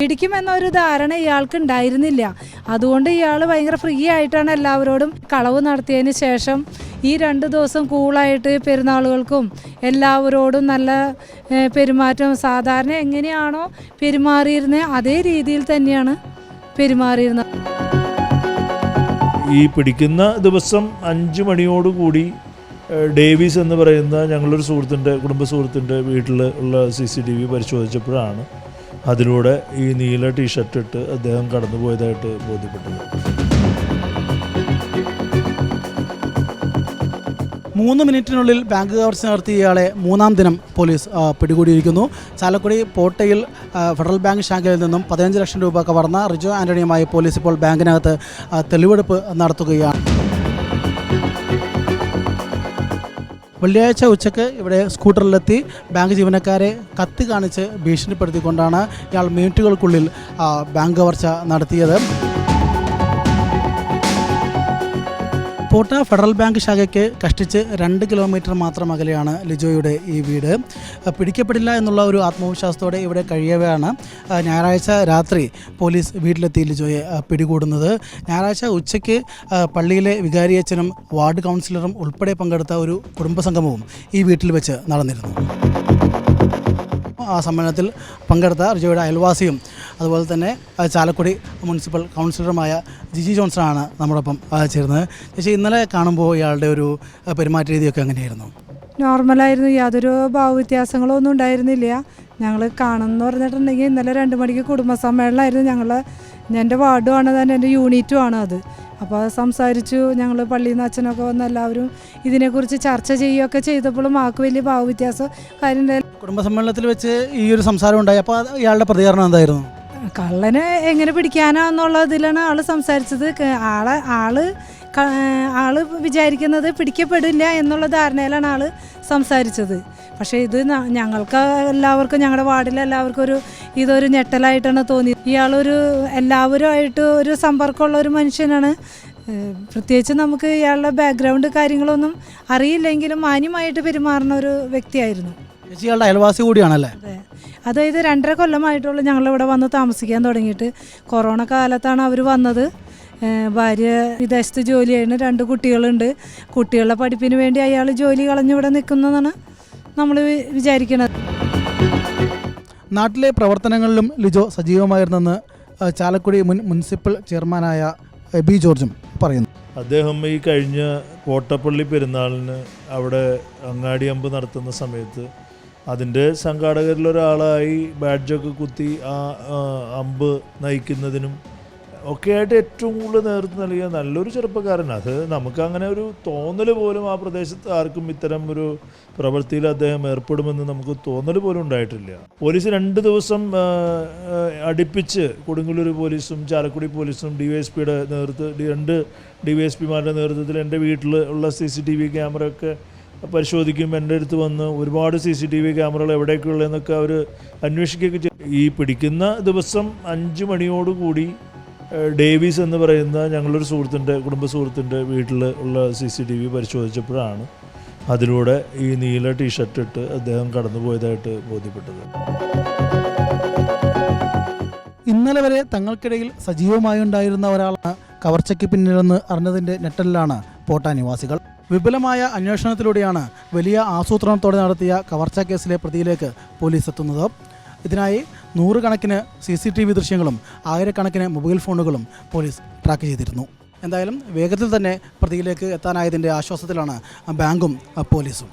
പിടിക്കുമെന്നൊരു ധാരണ ഇയാൾക്ക് ഉണ്ടായിരുന്നില്ല. അതുകൊണ്ട് ഇയാൾ ഭയങ്കര ഫ്രീ ആയിട്ടാണ് എല്ലാവരോടും കളവ് നടത്തിയതിന് ശേഷം ഈ 2 ദിവസം കൂളായിട്ട് പെരുന്നാളുകൾക്കും എല്ലാവരോടും നല്ല പെരുമാറ്റം, സാധാരണ എങ്ങനെയാണോ പെരുമാറിയിരുന്നത് അതേ രീതിയിൽ തന്നെയാണ് പെരുമാറിയിരുന്നത്. ഈ പിടിക്കുന്ന ദിവസം 5 മണിയോടുകൂടി ഡേവിസ് എന്ന് പറയുന്ന ഞങ്ങളൊരു കുടുംബ സുഹൃത്തിൻ്റെ വീട്ടിൽ ഉള്ള CCTV പരിശോധിച്ചപ്പോഴാണ് അതിലൂടെ ഈ നീല ടീഷർട്ട് ഇട്ട് അദ്ദേഹം കടന്നുപോയതായിട്ട് ബോധ്യപ്പെട്ടത്. 3 മിനിറ്റിനുള്ളിൽ ബാങ്ക് കവർച്ച നടത്തിയ ഇയാളെ 3-ാം ദിനം പോലീസ് പിടികൂടിയിരിക്കുന്നു. ചാലക്കുടി പോട്ടയിൽ ഫെഡറൽ ബാങ്ക് ശാഖയിൽ നിന്നും 15 ലക്ഷം രൂപ കവർന്ന റിജോ ആൻ്റണിയുമായി പോലീസ് ഇപ്പോൾ ബാങ്കിനകത്ത് തെളിവെടുപ്പ് നടത്തുകയാണ്. വെള്ളിയാഴ്ച ഉച്ചയ്ക്ക് ഇവിടെ സ്കൂട്ടറിലെത്തി ബാങ്ക് ജീവനക്കാരെ കത്തി കാണിച്ച് ഭീഷണിപ്പെടുത്തിക്കൊണ്ടാണ് ഇയാൾ മിനിറ്റുകൾക്കുള്ളിൽ ബാങ്ക് കവർച്ച നടത്തിയത്. പോട്ട ഫെഡറൽ ബാങ്ക് ശാഖയ്ക്ക് കഷ്ടിച്ച് 2 കിലോമീറ്റർ മാത്രം അകലെയാണ് ലിജോയുടെ ഈ വീട്. പിടിക്കപ്പെടില്ല എന്നുള്ള ഒരു ആത്മവിശ്വാസത്തോടെ ഇവിടെ കഴിയവെയാണ് ഞായറാഴ്ച രാത്രി പോലീസ് വീട്ടിലെത്തി ലിജോയെ പിടികൂടുന്നത്. ഞായറാഴ്ച ഉച്ചയ്ക്ക് പള്ളിയിലെ വികാരിയച്ഛനും വാർഡ് കൗൺസിലറും ഉൾപ്പെടെ പങ്കെടുത്ത ഒരു കുടുംബസംഗമവും ഈ വീട്ടിൽ വെച്ച് നടന്നിരുന്നു. ആ സമ്മേളനത്തിൽ പങ്കെടുത്ത റിജോയുടെ അയൽവാസിയും അതുപോലെ തന്നെ ചാലക്കുടി മുനിസിപ്പൽ കൗൺസിലറുമായ ജിജി ജോൺസണാണ് നമ്മോടൊപ്പം ചേർന്നത്. ചേച്ചി, ഇന്നലെ കാണുമ്പോൾ ഇയാളുടെ ഒരു പെരുമാറ്റ രീതിയൊക്കെ എങ്ങനെയായിരുന്നു? നോർമലായിരുന്നു, യാതൊരു ഭാവവ്യത്യാസങ്ങളോ ഒന്നും ഉണ്ടായിരുന്നില്ല. ഞങ്ങൾ കാണുമെന്ന് പറഞ്ഞിട്ടുണ്ടെങ്കിൽ ഇന്നലെ 2 മണിക്ക് കുടുംബസമ്മേളനമായിരുന്നു. എൻ്റെ വാർഡുമാണ് തന്നെ, എൻ്റെ യൂണിറ്റുമാണ് അത്. അപ്പോൾ സംസാരിച്ചു, ഞങ്ങൾ പള്ളിയിൽ നിന്ന് അച്ഛനൊക്കെ വന്ന് എല്ലാവരും ഇതിനെക്കുറിച്ച് ചർച്ച ചെയ്യുകയൊക്കെ ചെയ്തപ്പോഴും ആൾക്ക് വലിയ ഭാവവ്യത്യാസം കാര്യം. കുടുംബസമ്മേളനത്തിൽ വെച്ച് ഈ ഒരു സംസാരം ഉണ്ടായി. അപ്പോൾ ഇയാളുടെ പ്രതികരണം എന്തായിരുന്നു? കള്ളനെ എങ്ങനെ പിടിക്കാനാന്നുള്ളതിലാണ് ആൾ സംസാരിച്ചത്. ആള് വിചാരിക്കുന്നത് പിടിക്കപ്പെടില്ല എന്നുള്ള ധാരണയിലാണ് ആൾ സംസാരിച്ചത്. പക്ഷേ ഇത് ഞങ്ങൾക്ക് എല്ലാവർക്കും, ഞങ്ങളുടെ വാർഡിലെ എല്ലാവർക്കും ഇതൊരു ഞെട്ടലായിട്ടാണ് തോന്നിയത്. ഇയാളൊരു എല്ലാവരുമായിട്ട് ഒരു സമ്പർക്കമുള്ള ഒരു മനുഷ്യനാണ്. പ്രത്യേകിച്ച് നമുക്ക് ഇയാളുടെ ബാക്ക്ഗ്രൗണ്ട് കാര്യങ്ങളൊന്നും അറിയില്ലെങ്കിലും മാന്യമായിട്ട് പെരുമാറുന്ന ഒരു വ്യക്തിയായിരുന്നു. ഇയാളുടെ അയൽവാസി കൂടിയാണല്ലേ? അതെ, അതായത് 2.5 കൊല്ലമായിട്ടുള്ള ഞങ്ങളിവിടെ വന്ന് താമസിക്കാൻ തുടങ്ങിയിട്ട്. കൊറോണ കാലത്താണ് അവർ വന്നത്. ഭാര്യ വിദേശത്ത് ജോലി ചെയ്യുന്ന 2 കുട്ടികളുണ്ട്. കുട്ടികളുടെ പഠിപ്പിന് വേണ്ടി അയാൾ ജോലി കളഞ്ഞിവിടെ നിൽക്കുന്നതാണ് നമ്മൾ വിചാരിക്കുന്നത്. നാട്ടിലെ പ്രവർത്തനങ്ങളിലും ലിജോ സജീവമായിരുന്നെന്ന് ചാലക്കുടി മുൻ മുനിസിപ്പൽ ചെയർമാനായ ബി ജോർജും പറയുന്നു. അദ്ദേഹം ഈ കഴിഞ്ഞ കോട്ടപ്പള്ളി പെരുന്നാളിന് അവിടെ അങ്ങാടി അമ്പ് നടത്തുന്ന സമയത്ത് അതിൻ്റെ സംഘാടകരിലൊരാളായി ബാഡ്ജൊക്കെ കുത്തി ആ അമ്പ് നയിക്കുന്നതിനും ഒക്കെയായിട്ട് ഏറ്റവും കൂടുതൽ നേതൃത്വം നൽകിയ നല്ലൊരു ചെറുപ്പക്കാരൻ. അത് നമുക്കങ്ങനെ ഒരു തോന്നൽ പോലും ആ പ്രദേശത്ത് ആർക്കും ഇത്തരം ഒരു പ്രവൃത്തിയിൽ അദ്ദേഹം ഏർപ്പെടുമെന്ന് നമുക്ക് തോന്നൽ പോലും ഉണ്ടായിട്ടില്ല. പോലീസ് 2 ദിവസം അടുപ്പിച്ച് കൊടുങ്ങല്ലൂർ പോലീസും ചാലക്കുടി പോലീസും DYSPയുടെ നേതൃത്വത്തിൽ 2 DYSPമാരുടെ നേതൃത്വത്തിൽ എൻ്റെ വീട്ടിൽ ഉള്ള CCTV ക്യാമറയൊക്കെ പരിശോധിക്കും. എൻ്റെ അടുത്ത് വന്ന് ഒരുപാട് CCTV ക്യാമറകൾ എവിടെയൊക്കെയുള്ളതെന്നൊക്കെ അവർ അന്വേഷിക്കുകയൊക്കെ ചെയ്യും. ഈ പിടിക്കുന്ന ദിവസം 5 മണിയോടുകൂടി ഡേവിസ് എന്ന് പറയുന്ന ഞങ്ങളൊരു കുടുംബ സുഹൃത്തിൻ്റെ വീട്ടിൽ ഉള്ള CCTV പരിശോധിച്ചപ്പോഴാണ് അതിലൂടെ ഈ നീല ടീഷർട്ട് ഇട്ട് അദ്ദേഹം കടന്നുപോയതായിട്ട് ബോധ്യപ്പെട്ടത്. ഇന്നലെ വരെ തങ്ങൾക്കിടയിൽ സജീവമായി ഉണ്ടായിരുന്ന ഒരാളാണ് കവർച്ചയ്ക്ക് പിന്നിലെന്ന് അറിഞ്ഞതിൻ്റെ ഞെട്ടലിലാണ് പോട്ട നിവാസികൾ. വിപുലമായ അന്വേഷണത്തിലൂടെയാണ് വലിയ ആസൂത്രണത്തോടെ നടത്തിയ കവർച്ചാ കേസിലെ പ്രതിയിലേക്ക് പോലീസ് എത്തുന്നത്. ഇതിനായി 100 കണക്കിന് CCTV ദൃശ്യങ്ങളും 1000കണക്കിന് മൊബൈൽ ഫോണുകളും പോലീസ് ട്രാക്ക് ചെയ്തിരുന്നു. എന്തായാലും വേഗത്തിൽ തന്നെ പ്രതിയിലേക്ക് എത്താനായതിൻ്റെ ആശ്വാസത്തിലാണ് ബാങ്കും പോലീസും.